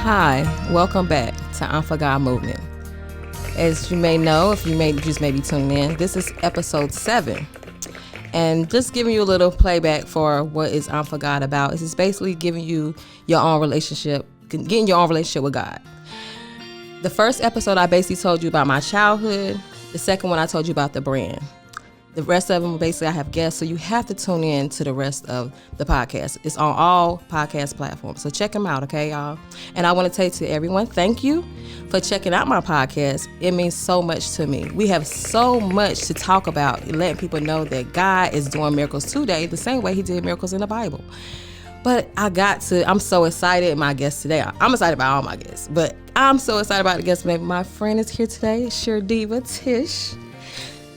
Hi, welcome back to IM4GOD Movement. As you may know, if you may just maybe tuning in, this is episode 7. And just giving you a little playback for what is IM4GOD about. It's basically giving you your own relationship, getting your own relationship with God. The first episode, I basically told you about my childhood. The second one, I told you about the brand. The rest of them, basically, I have guests, so you have to tune in to the rest of the podcast. It's on all podcast platforms, so check them out, okay, y'all? And I want to say to everyone, thank you for checking out my podcast. It means so much to me. We have so much to talk about, letting people know that God is doing miracles today the same way he did miracles in the Bible. But I'm so excited, my guest today. I'm excited about all my guests, but I'm so excited about the guest today. My friend is here today, Sure Diva Tish.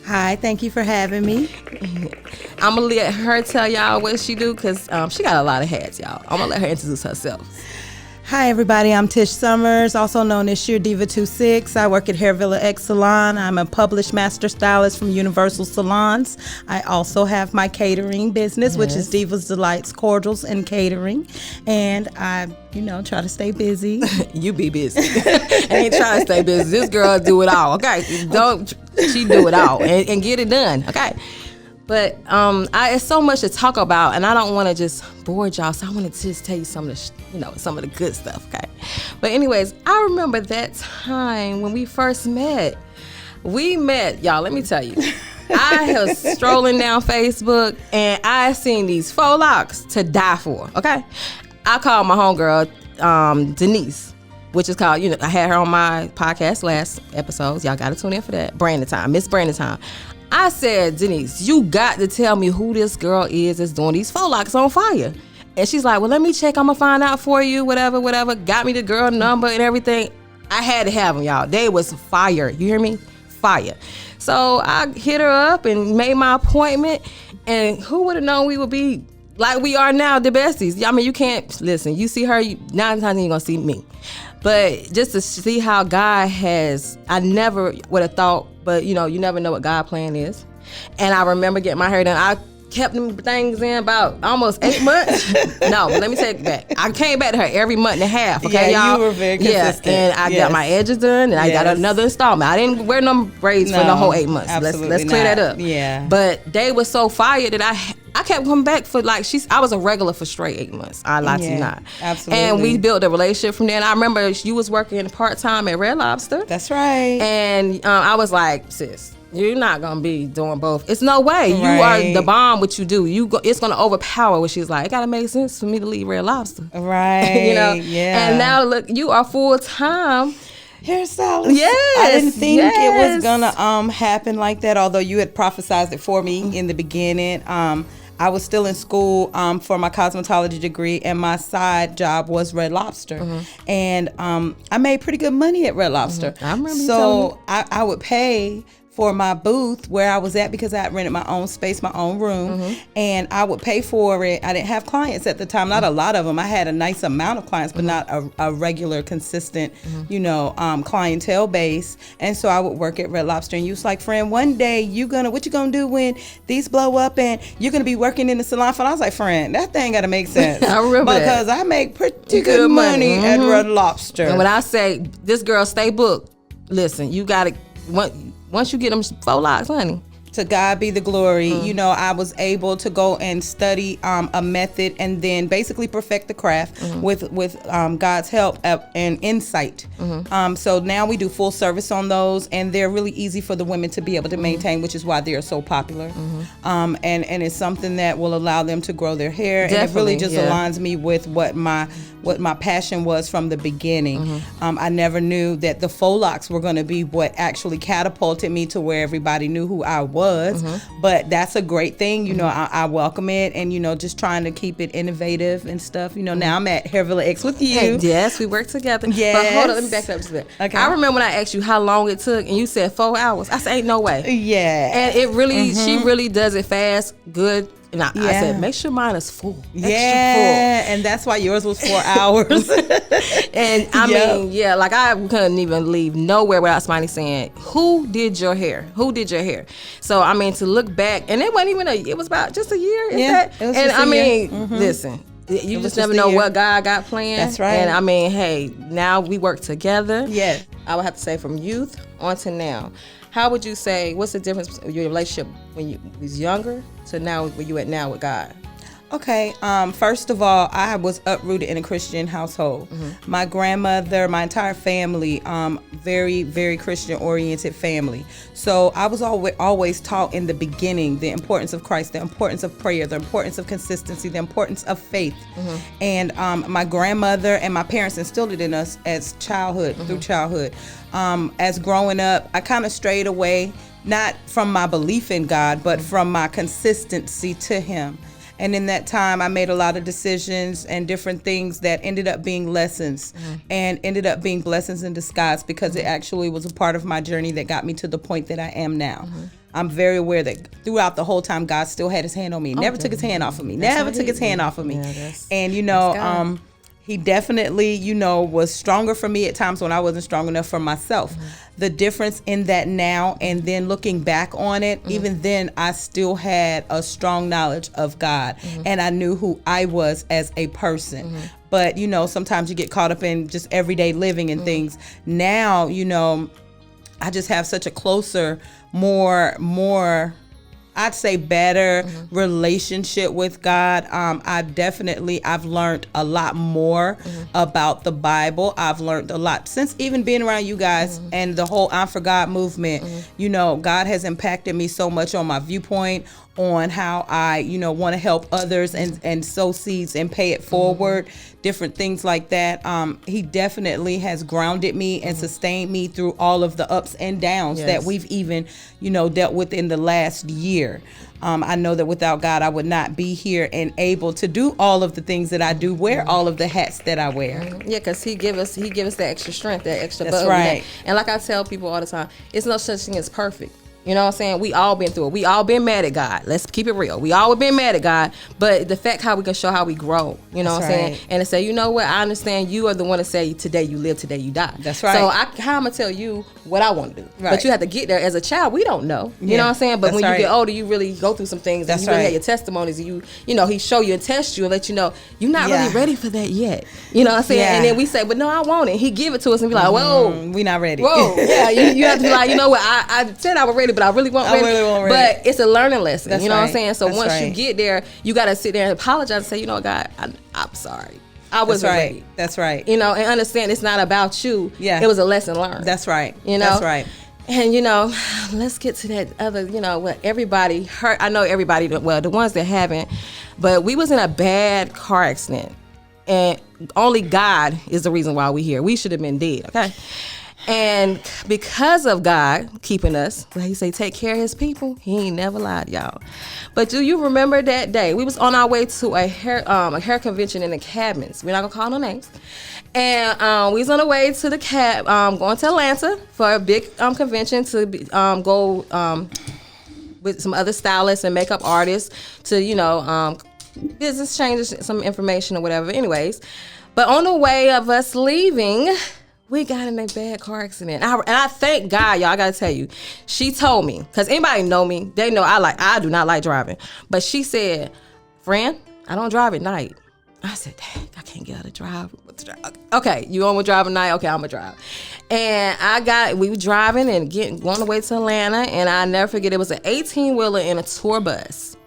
Hi, thank you for having me. I'm going to let her tell y'all what she do because she got a lot of hats, y'all. I'm going to let her introduce herself. Hi, everybody. I'm Tish Summers, also known as Sheer Diva 26. I work at Hair Villa X Salon. I'm a published master stylist from Universal Salons. I also have my catering business, which is Diva's Delights Cordials and Catering. And I, try to stay busy. You be busy. Ain't trying to stay busy. This girl do it all, okay? She do it all and get it done, okay? But it's so much to talk about, and I don't want to just bore y'all, so I want to just tell you some of the, some of the good stuff, okay? But anyways, I remember that time when we first met. We met, y'all, let me tell you. I was strolling down Facebook, and I seen these faux locks to die for, okay? I called my homegirl, Denise, which is called, I had her on my podcast last episodes. Y'all got to tune in for that. Brandon Time, Miss Brandon Time. I said, Denise, you got to tell me who this girl is that's doing these faux locks on fire. And she's like, well, let me check. I'm going to find out for you, whatever. Got me the girl number and everything. I had to have them, y'all. They was fire. You hear me? Fire. So I hit her up and made my appointment. And who would have known we would be like we are now, the besties. I mean, you can't, listen, you see her, 9 times you're going to see me. But just to see how God has, I never would have thought, but you never know what God's plan is. And I remember getting my hair done. I kept them things in about almost 8 months. No, but let me take it back. I came back to her every month and a half. Okay, y'all. You were very consistent. Yeah, and I got my edges done, and I got another installment. I didn't wear no braids for the whole 8 months. Let's clear that up. Yeah. But they were so fired that I kept coming back for I was a regular for straight 8 months. I lie to you not. Absolutely. And we built a relationship from there. And I remember you was working part-time at Red Lobster. That's right. And I was like, sis, you're not going to be doing both. It's no way. You are the bomb what you do. It's going to overpower what she's like. It got to make sense for me to leave Red Lobster. Right. Yeah. And now look, you are full-time hairstylist. Yes. I didn't think it was gonna happen like that, although you had prophesized it for me in the beginning. I was still in school for my cosmetology degree, and my side job was Red Lobster. And I made pretty good money at Red Lobster. I remember so I would pay for my booth where I was at because I had rented my own space, my own room, and I would pay for it. I didn't have clients at the time, not a lot of them. I had a nice amount of clients, but not a regular, consistent, clientele base. And so I would work at Red Lobster, and you was like, friend, one day what you gonna do when these blow up and you're gonna be working in the salon? And I was like, friend, that thing gotta make sense. I remember because I make pretty good money at Red Lobster. And when I say this girl stay booked, listen, you gotta once you get them faux locks, honey. To God be the glory. I was able to go and study a method and then basically perfect the craft with God's help and insight. So now we do full service on those, and they're really easy for the women to be able to maintain, which is why they are so popular. And it's something that will allow them to grow their hair. Definitely, and it really just aligns me with what my passion was from the beginning. I never knew that the faux locks were going to be what actually catapulted me to where everybody knew who I was. was. But that's a great thing. You know, I welcome it, and, you know, just trying to keep it innovative and stuff. You know, now I'm at Hair Villa X with you. Hey, yes, we work together. Yes. But hold on, let me back up just a bit. Okay. I remember when I asked you how long it took, and you said 4 hours. I said, ain't no way. Yeah. And it really, she really does it fast, good. And I said, make sure mine is full. Extra full. And that's why yours was 4 hours. And I mean, yeah, like I couldn't even leave nowhere without somebody saying, who did your hair? Who did your hair? So, I mean, to look back, and it wasn't even it was about just a year. Is that? It was and just I a mean, year. listen, you just was never just a know year. what God got planned. That's right. And I mean, hey, now we work together. Yeah. I would have to say from youth on to now. How would you say, what's the difference in your relationship when you was younger to now where you at now with God? Okay. First of all, I was uprooted in a Christian household. My grandmother, my entire family, very, very Christian oriented family. So I was always taught in the beginning the importance of Christ, the importance of prayer, the importance of consistency, the importance of faith. And my grandmother and my parents instilled it in us as childhood, through childhood. As growing up, I kind of strayed away, not from my belief in God, but from my consistency to Him. And in that time, I made a lot of decisions and different things that ended up being lessons and ended up being blessings in disguise, because it actually was a part of my journey that got me to the point that I am now. I'm very aware that throughout the whole time, God still had His hand on me. Never took His hand off of me. Never took His hand off of me. And, you know, He definitely, you know, was stronger for me at times when I wasn't strong enough for myself. The difference in that now and then looking back on it, even then I still had a strong knowledge of God, and I knew who I was as a person. But, you know, sometimes you get caught up in just everyday living and things. Now, you know, I just have such a closer, more I'd say better relationship with God. I've learned a lot more about the Bible. I've learned a lot since even being around you guys and the whole IM4GOD movement. You know, God has impacted me so much on my viewpoint, on how I, you know, want to help others and sow seeds and pay it forward, different things like that. He definitely has grounded me and sustained me through all of the ups and downs that we've even, you know, dealt with in the last year. I know that without God, I would not be here and able to do all of the things that I do, wear all of the hats that I wear. Yeah, because he give us that extra strength, that extra That's bug. right. And like I tell people all the time, it's no such thing as perfect. You know what I'm saying? We all been through it. We all been mad at God. Let's keep it real. We all been mad at God. But the fact how we can show how we grow, you know what I'm saying? And to say, you know what? I understand you are the one to say, today you live, today you die. That's right. So how I'm going to tell you what I want to do. Right. But you have to get there. As a child, we don't know. You know what I'm saying? But That's when you right. get older, you really go through some things. That's and you really right. have your testimonies. And you know, he show you and test you and let you know, you're not really ready for that yet. You know what I'm saying? Yeah. And then we say, but no, I want it. He give it to us and be like, whoa. We not ready. Whoa, yeah, you have to be like, you know what, I said I was ready, but I really wasn't ready. But it's a learning lesson, That's you know what I'm right. saying? So That's once right. you get there, you got to sit there and apologize and say, you know what, God, I'm sorry. I wasn't ready. That's right. You know, and understand it's not about you. Yeah. It was a lesson learned. That's right. You know? That's right. And, you know, let's get to that other, you know, what everybody hurt. I know everybody, well, the ones that haven't, but we was in a bad car accident. And only God is the reason why we here. We should have been dead, okay? And because of God keeping us, like he say, take care of his people, he ain't never lied, y'all. But do you remember that day? We was on our way to a hair convention in the Cabins. We're not gonna call no names. And we was on the way to the going to Atlanta for a big convention to go with some other stylists and makeup artists to, you know, business changes, some information or whatever. Anyways, but on the way of us leaving, we got in a bad car accident. And I thank God, y'all. I gotta tell you, she told me, because anybody know me, they know I do not like driving. But she said, friend, I don't drive at night. I said, dang, I can't get out of drive. Okay, you want to drive at night? Okay, I'm gonna drive. And we were driving and going the way to Atlanta, and I never forget, it was an 18-wheeler in a tour bus.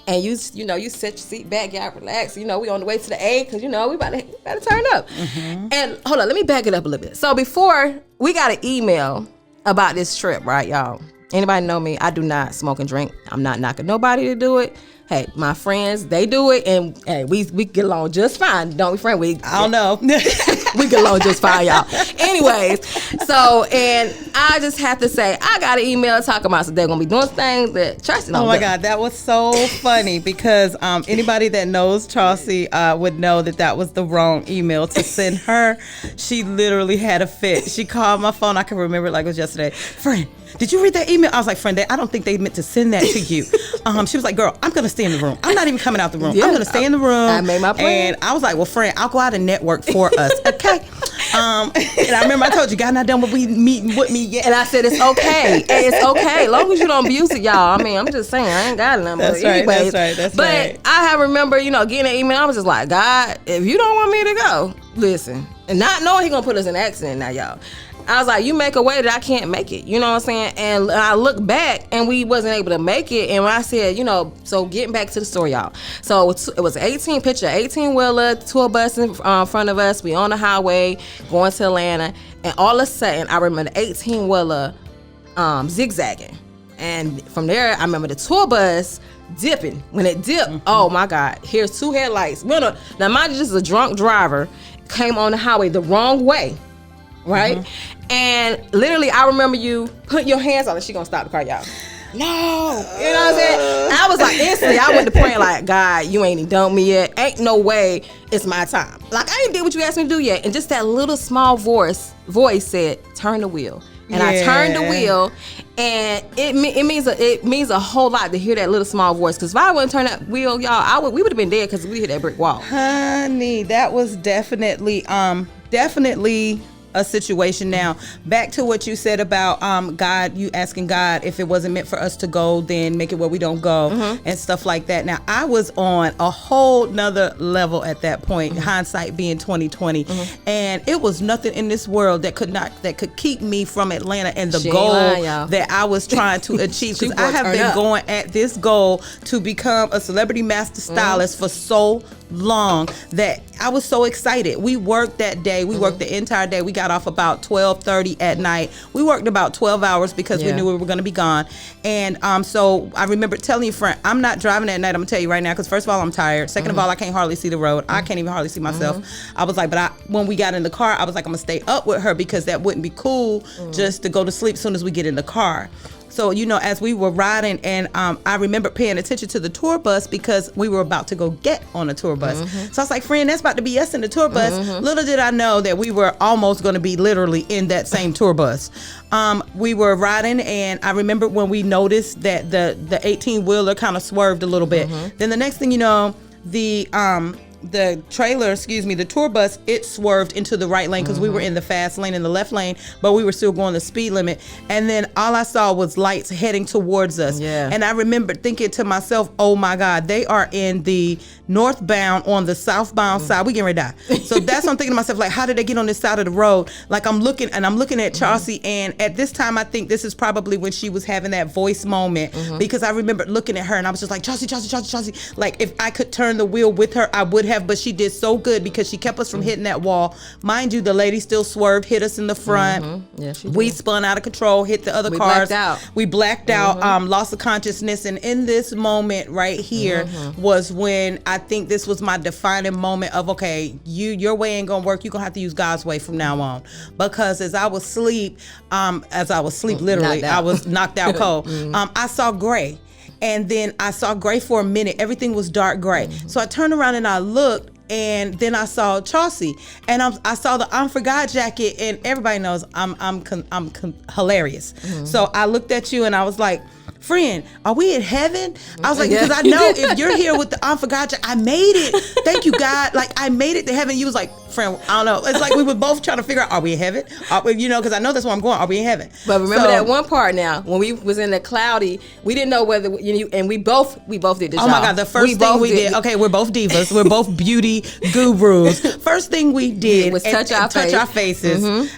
And you know, you set your seat back, y'all relax. You know, we on the way to the A, because, you know, we about to turn up. And hold on, let me back it up a little bit. So before, we got an email about this trip, right, y'all? Anybody know me? I do not smoke and drink. I'm not knocking nobody to do it. Hey, my friends, they do it, and hey, we get along just fine, don't we, friend? I don't know. We get along just fine, y'all. Anyways, so, and I just have to say, I got an email talking about, so they're going to be doing things that Chelsea don't Oh my do. God, that was so funny because anybody that knows Chelsea would know that was the wrong email to send her. She literally had a fit. She called my phone. I can remember it like it was yesterday. Friend, did you read that email? I was like, friend, I don't think they meant to send that to you. She was like, girl, I'm going to stay in the room. I'm not even coming out the room. Yeah, I'm going to stay in the room. I made my plan. And I was like, well, friend, I'll go out and network for us. Okay. And I remember I told you, God not done with meeting with me yet. And I said, it's okay. It's okay. As long as you don't abuse it, y'all. I mean, I'm just saying, I ain't got nothing. That's but right, anyways, that's but right. I have remember, getting an email. I was just like, God, if you don't want me to go, listen. And not knowing he going to put us in an accident now, y'all. I was like, you make a way that I can't make it. You know what I'm saying? And I look back and we wasn't able to make it. And when I said, so getting back to the story, y'all. So it was an 18-wheeler, tour bus in front of us. We on the highway going to Atlanta. And all of a sudden, I remember the 18-wheeler zigzagging. And from there, I remember the tour bus dipping. When it dipped, oh my God, here's two headlights. Now mind you, this is a drunk driver, came on the highway the wrong way. Right? And literally, I remember you putting your hands on it. She gonna stop the car, y'all. No. You know what I'm saying? I was like, instantly, I went to praying like, God, you ain't even done me yet. Ain't no way it's my time. Like, I ain't did what you asked me to do yet. And just that little small voice said, turn the wheel. And I turned the wheel, and it means a whole lot to hear that little small voice. Because if I wouldn't turn that wheel, y'all, we would have been dead because we hit that brick wall. Honey, that was definitely a situation. Now back to what you said about God, you asking God if it wasn't meant for us to go, then make it where we don't go, and stuff like that. Now I was on a whole nother level at that point, hindsight being 2020, and it was nothing in this world that could keep me from Atlanta and the goal that I was trying to achieve, because I have been going at this goal to become a celebrity master stylist for so long that I was so excited. We worked that day. We worked the entire day. We got off about 12:30 at night. We worked about 12 hours because we knew we were going to be gone. And so I remember telling you, friend, I'm not driving that night. I'm going to tell you right now, because first of all, I'm tired. Second of all, I can't hardly see the road. I can't even hardly see myself. I was like, when we got in the car, I was like, I'm going to stay up with her because that wouldn't be cool just to go to sleep as soon as we get in the car. So, as we were riding, and I remember paying attention to the tour bus because we were about to go get on a tour bus. So I was like, friend, that's about to be us in the tour bus. Little did I know that we were almost going to be literally in that same tour bus. We were riding, and I remember when we noticed that the 18-wheeler kind of swerved a little bit. Then the next thing you know, the trailer, the tour bus, it swerved into the right lane because we were in the fast lane in the left lane, but we were still going the speed limit. And then all I saw was lights heading towards us. And I remember thinking to myself, oh my God, they are in the northbound on the southbound side. We getting ready to die. So that's what I'm thinking to myself, like, how did they get on this side of the road? Like, I'm looking at Chelsea, and at this time, I think this is probably when she was having that voice moment, because I remember looking at her and I was just like, Chelsea. Like, if I could turn the wheel with her, I would have, but she did so good because she kept us from hitting that wall. Mind you, the lady still swerved, hit us in the front. Yeah, she did. We spun out of control, hit the other cars. We blacked out, lost of consciousness. And in this moment right here was when I think this was my defining moment of, okay, your way ain't gonna work. You're gonna have to use God's way from now on. Because as I was asleep, literally, I was knocked out cold. I saw gray. And then I saw gray for a minute. Everything was dark gray. So I turned around and I looked, and then I saw Chelsea, and I saw the IM4GOD jacket, and everybody knows I'm hilarious. So I looked at you and I was like, friend, are we in heaven? I was like, because I know if you're here with the IM4GOD jacket, I made it. Thank you, God. Like, I made it to heaven. You was like, friend, I don't know. It's like we were both trying to figure out, are we in heaven? Because I know that's where I'm going. Are we in heaven? But remember that one part now, when we was in the cloudy, we didn't know whether, and we both did this. Oh my God, the first thing we did, okay, we're both divas. We're both beauty gurus. First thing we did was touch our faces.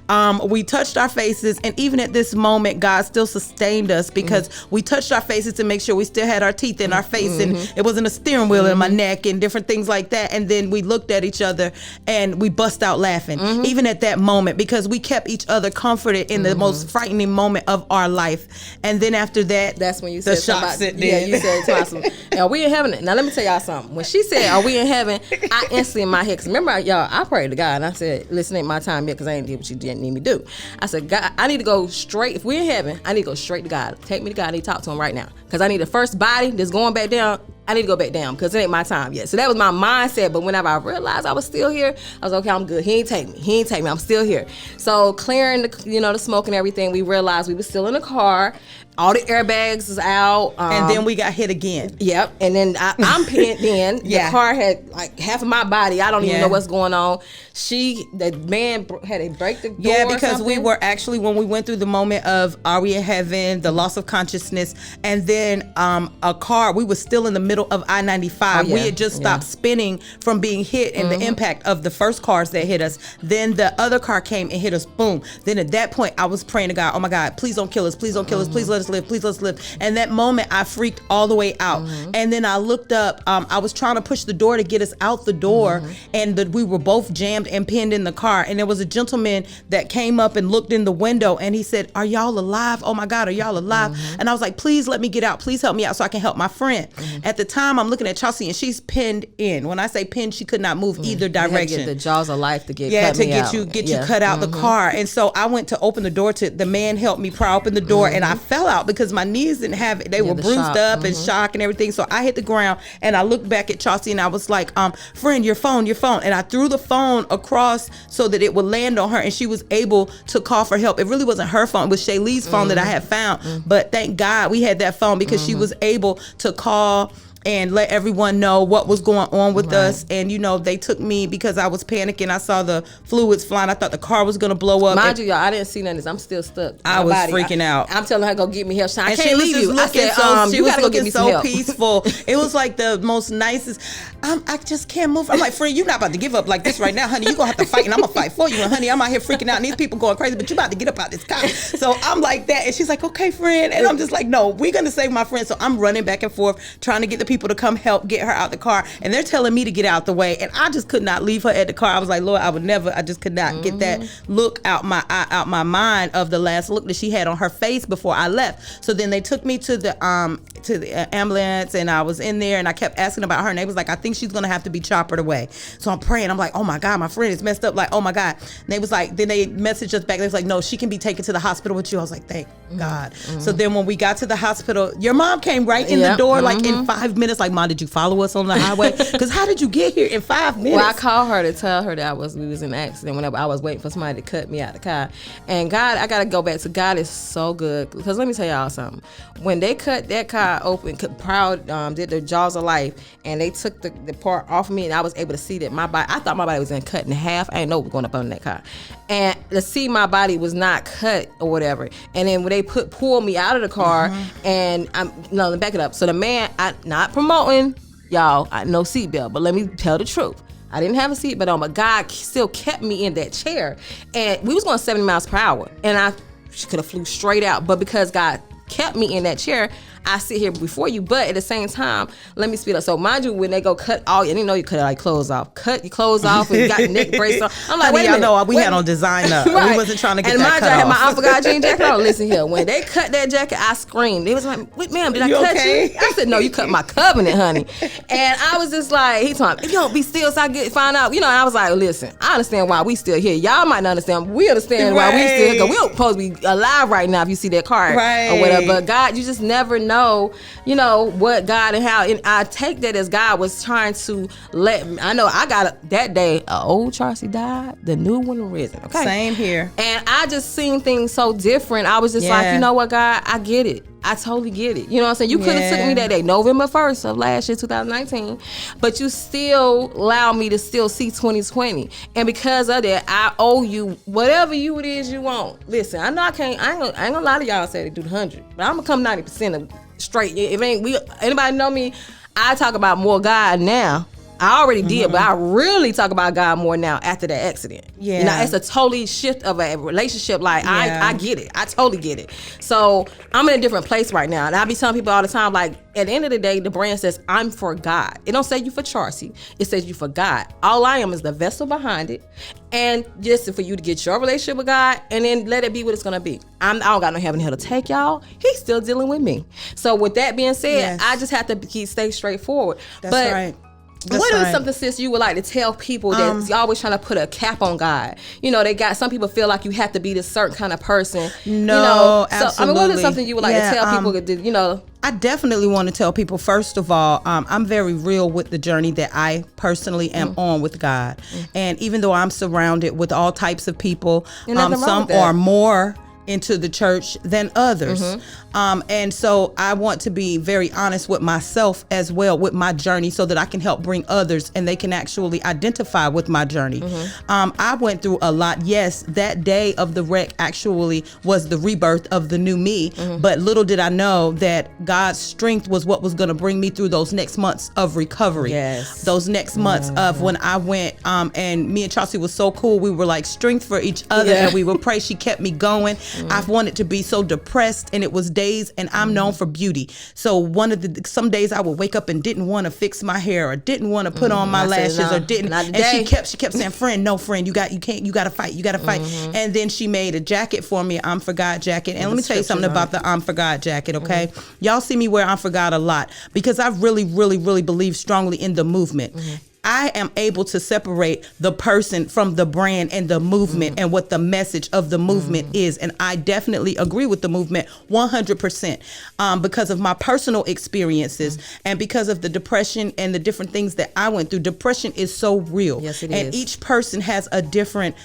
We touched our faces, and even at this moment, God still sustained us because we touched touched our faces to make sure we still had our teeth in our face and it wasn't a steering wheel in my neck and different things like that. And then we looked at each other and we bust out laughing, even at that moment, because we kept each other comforted in the most frightening moment of our life. And then after that, that's when you the said shock set yeah, in. you said to us, are we in heaven? Now let me tell y'all something. When she said, are we in heaven, I instantly in my head, because remember, y'all, I prayed to God and I said, listen, ain't my time yet because I ain't did what you didn't need me to do. I said, God, I need to go straight. If we're in heaven, I need to go straight to God. Take me to God. I need to talk to him right now, because I need the first body that's going back down. I need to go back down because it ain't my time yet. So that was my mindset. But whenever I realized I was still here, I was okay, I'm good. He ain't take me. I'm still here. So clearing the smoke and everything, we realized we were still in the car. All the airbags is out. And then we got hit again. Yep. And then I'm pinned in. Yeah. The car had like half of my body. I don't even know what's going on. The man had to break the door. Yeah, because or we were actually, when we went through the moment of are we in heaven, the loss of consciousness, and then a car, we were still in the middle of I-95. We had just stopped spinning from being hit and the impact of the first cars that hit us. Then the other car came and hit us, boom. Then at that point, I was praying to God, oh my God, please don't kill us. Please don't kill us. Please let us live. Please let us live. And that moment, I freaked all the way out. And then I looked up, I was trying to push the door to get us out the door, and we were both jammed and pinned in the car. And there was a gentleman that came up and looked in the window and he said, are y'all alive? Oh my God, are y'all alive? And I was like, please let me get out. Please help me out so I can help my friend. At the time, I'm looking at Chelsea and she's pinned in. When I say pinned, she could not move either direction. The jaws of life to get you cut out the car. And so I went to open the door, the man helped me pry open the door, and I fell out because my knees didn't have it. They were bruised up and shock and everything. So I hit the ground and I looked back at Chelsea and I was like, friend, your phone. And I threw the phone across so that it would land on her and she was able to call for help. It really wasn't her phone. It was Shaylee's phone that I had found. But thank God we had that phone because she was able to call and let everyone know what was going on with us. And, they took me because I was panicking. I saw the fluids flying. I thought the car was going to blow up. Mind you, y'all, I didn't see none of this. I'm still stuck. I was freaking out. I'm telling her, go get me help. I and can't leave you. I said, she you was got to go get looking me some so help. peaceful. It was like the most nicest. I just can't move. I'm like, friend, you're not about to give up like this right now, honey. You're going to have to fight, and I'm going to fight for you. And, honey, I'm out here freaking out, and these people going crazy, but you about to get up out this car. So I'm like that. And she's like, okay, friend. And I'm just like, no, we're going to save my friend. So I'm running back and forth, trying to get the people to come help get her out the car, and they're telling me to get out the way, and I just could not leave her at the car. I was like, Lord, I just could not get that look out my mind of the last look that she had on her face before I left. So then they took me to the ambulance, and I was in there, and I kept asking about her, and they was like, I think she's gonna have to be choppered away. So I'm praying. I'm like, oh my God, my friend is messed up. Like, oh my God. And they was like, then they messaged us back. They was like, no, she can be taken to the hospital with you. I was like, thank God. So then when we got to the hospital, your mom came right in the door, like in 5 minutes. Like, Mom, did you follow us on the highway? Because how did you get here in 5 minutes? Well, I called her to tell her that we was in an accident whenever I was waiting for somebody to cut me out of the car. And God, I got to go back to God is so good. Because let me tell y'all something. When they cut that car open, Proud did the jaws of life, and they took the part off of me, and I was able to see that my body, I thought my body was cut in half. I didn't know what was going up under that car. And to see my body was not cut or whatever. And then when they pulled me out of the car, and let me back it up. So the man, not promoting, y'all, no seatbelt, but let me tell the truth. I didn't have a seatbelt on, but God still kept me in that chair. And we was going 70 miles per hour, and she could have flew straight out. But because God kept me in that chair, I sit here before you, but at the same time, let me speed up. So mind you, when they go cut all, you know you cut like clothes off. Cut your clothes off and you got the neck brace on. I'm like, wait a minute. Know we had on design up. Right. We wasn't trying to get and that cut I had my off. IM4GOD jean jacket on. Listen here, when they cut that jacket, I screamed. They was like, wait, ma'am, did I cut you? I said, no, you cut my covenant, honey. And I was just like, he told me, if you don't be still so I find out. And I was like, listen, I understand why we still here. Y'all might not understand. We understand why we still here, because we don't supposed to be alive right now if you see that car or whatever. But God, you just never know, what God and how, and I take that as God was trying to let me. I know I got that day, old Charcy died, the new one risen. Okay, same here. And I just seen things so different. I was just like, you know what, God, I get it. I totally get it. You know what I'm saying? You could have took me that day, November 1st of last year, 2019, but you still allowed me to still see 2020. And because of that, I owe you whatever it is you want. Listen, I know I ain't gonna lie to y'all say they do the 100, but I'm gonna come 90% of straight. If anybody know me, I talk about more God now I already did, but I really talk about God more now after that accident. Yeah. You know, it's a totally shift of a relationship. Like, I get it. I totally get it. So I'm in a different place right now. And I be telling people all the time, like, at the end of the day, the brand says, I'm for God. It don't say you for Chauncey. It says you for God. All I am is the vessel behind it. And just for you to get your relationship with God and then let it be what it's going to be. I don't got no heaven and hell to take y'all. He's still dealing with me. So with that being said, I just have to stay straightforward. That's right. What is something, sis, you would like to tell people that's always trying to put a cap on God? You know, some people feel like you have to be this certain kind of person. No, absolutely. So, I mean, what is something you would like to tell people that, you know? I definitely want to tell people, first of all, I'm very real with the journey that I personally am on with God. And even though I'm surrounded with all types of people, some are more into the church than others. And so I want to be very honest with myself as well with my journey so that I can help bring others and they can actually identify with my journey. I went through a lot. Yes, that day of the wreck actually was the rebirth of the new me, but little did I know that God's strength was what was going to bring me through those next months of recovery. Those next months of when I went, and me and Chauncey was so cool. We were like strength for each other and we would pray. She kept me going. I've wanted to be so depressed, and it was days, and I'm known for beauty. So some days I would wake up and didn't want to fix my hair or didn't want to put on my lashes or didn't. And she kept saying, friend, you got to fight. And then she made a jacket for me, I'm for God jacket. And let me tell you something about the I'm for God jacket, okay? Y'all see me wear I'm for God a lot because I really, really, really believe strongly in the movement. I am able to separate the person from the brand and the movement and what the message of the movement is. And I definitely agree with the movement 100% because of my personal experiences and because of the depression and the different things that I went through. Depression is so real. Yes, it and is. Each person has a different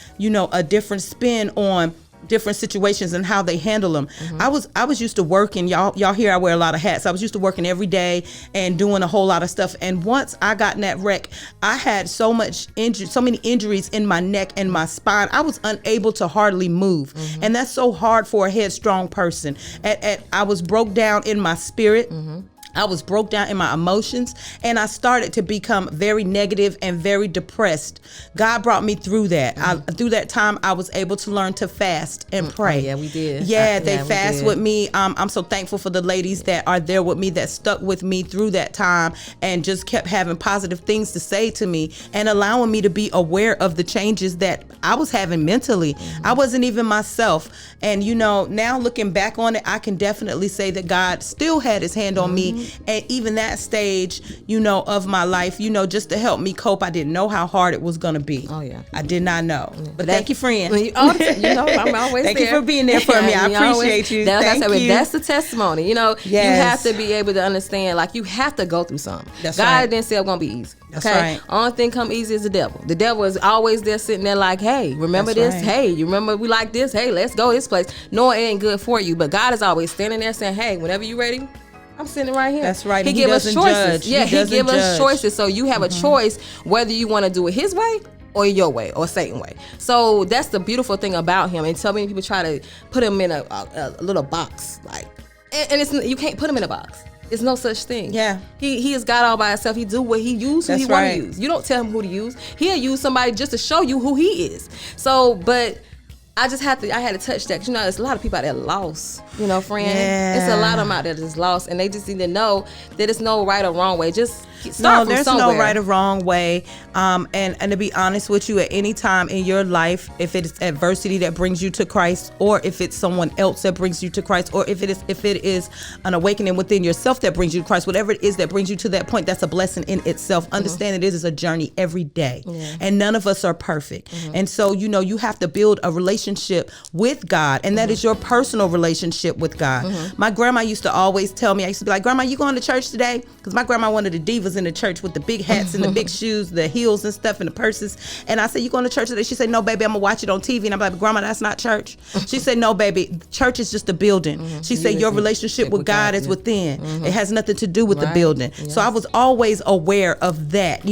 spin on different situations and how they handle them. I was used to working. Y'all hear I wear a lot of hats. I was used to working every day and doing a whole lot of stuff. And once I got in that wreck, I had so many injuries in my neck and my spine. I was unable to hardly move. And that's so hard for a headstrong person. I was broke down in my spirit. I was broke down in my emotions, and I started to become very negative and very depressed. God brought me through that. Through that time, I was able to learn to fast and pray. Oh, yeah, we did. They fast with me. I'm so thankful for the ladies that are there with me, that stuck with me through that time and just kept having positive things to say to me and allowing me to be aware of the changes that I was having mentally. I wasn't even myself. And, now looking back on it, I can definitely say that God still had his hand on me. And even that stage, of my life, just to help me cope. I didn't know how hard it was going to be. Oh, yeah. I did not know. Yeah. But thank you, friend. I'm always thank there. you for being there for me. I appreciate you. Thank you. That's the testimony. You have to be able to understand, like, you have to go through something. That's God right. didn't say it's going to be easy. That's right. Only thing come easy is the devil. The devil is always there sitting there like, hey, remember That's this? right. Hey, you remember we like this? Hey, let's go this place. Knowing it ain't good for you. But God is always standing there saying, hey, whenever you're ready, I'm sitting right here. That's right. He give us choices. He give us choices. So you have a choice whether you want to do it his way or your way or Satan way. So that's the beautiful thing about him. And so many people try to put him in a little box, like, and it's, you can't put him in a box. There's no such thing. Yeah. He is God all by himself. He do what he use, who That's he want right. to use. You don't tell him who to use. He'll use somebody just to show you who he is. So, but I had to touch that. There's a lot of people out there lost, friend. Yeah. It's a lot of them out there that's lost, and they just need to know that there's no right or wrong way. Just start from there's somewhere. no right or wrong way. And to be honest with you, at any time in your life, if it is adversity that brings you to Christ, or if it's someone else that brings you to Christ, or if it is an awakening within yourself that brings you to Christ, whatever it is that brings you to that point, that's a blessing in itself. Understand it is a journey every day, and none of us are perfect. And so, you have to build a relationship with God, and that is your personal relationship with God. My grandma used to always tell me, I used to be like, Grandma, you going to church today? Because my grandma, one of the divas in the church with the big hats and the big shoes, the heels and stuff, and the purses. And I said, you going to church today? She said, no, baby, I'm gonna watch it on TV. And I'm like, Grandma, that's not church. She said, no, baby, church is just a building. She said, your relationship with God is within. It has nothing to do with the building. Yes. So I was always aware of that,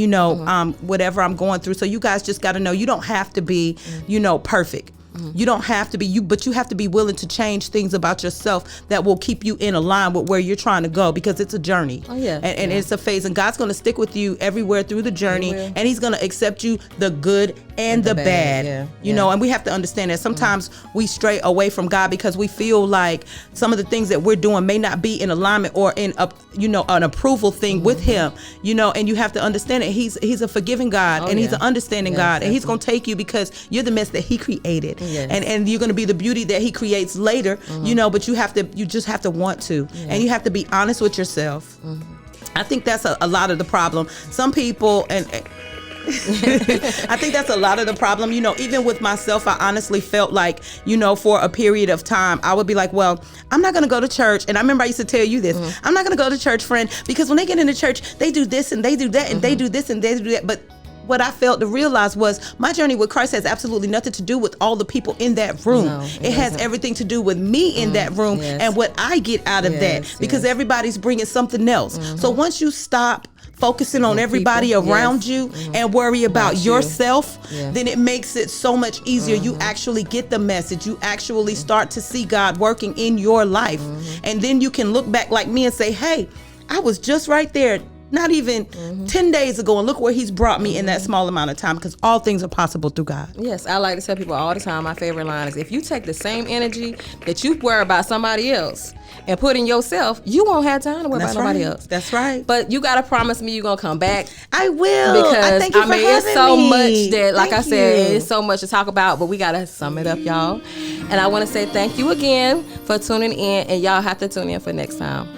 whatever I'm going through. So you guys just got to know, you don't have to be, perfect. You don't have to be but you have to be willing to change things about yourself that will keep you in a line with where you're trying to go, because it's a journey. Oh, yeah. And it's a phase, and God's going to stick with you everywhere through the journey, and he's going to accept you the good and the bad. You know, and we have to understand that sometimes we stray away from God because we feel like some of the things that we're doing may not be in alignment or in a, you know, an approval thing with him, you know, and you have to understand that he's a forgiving God, and he's an understanding God, and he's going to take you because you're the mess that he created, and you're going to be the beauty that he creates later, you know, but you just have to want to, and you have to be honest with yourself. I think that's a lot of the problem. Some people, and I think that's a lot of the problem. You know, even with myself, I honestly felt like, you know, for a period of time, I would be like, well, I'm not going to go to church. And I remember I used to tell you this. I'm not going to go to church, friend, because when they get into church, they do this and they do that and they do this and they do that. But what I failed to realize was my journey with Christ has absolutely nothing to do with all the people in that room. No, it has everything to do with me in that room and what I get out of that, because everybody's bringing something else. So once you stop focusing on everybody around you and worry about yourself, then it makes it so much easier. You actually get the message. You actually start to see God working in your life. And then you can look back like me and say, hey, I was just right there not even 10 days ago, and look where he's brought me in that small amount of time, because all things are possible through God. Yes, I like to tell people all the time, my favorite line is, if you take the same energy that you worry about somebody else and put in yourself, you won't have time to worry about nobody else. That's right. But you got to promise me you're going to come back. I will. Because thank you for it's so me. much that, like I said, it's so much to talk about, but we got to sum it up, y'all. And I want to say thank you again for tuning in, and y'all have to tune in for next time.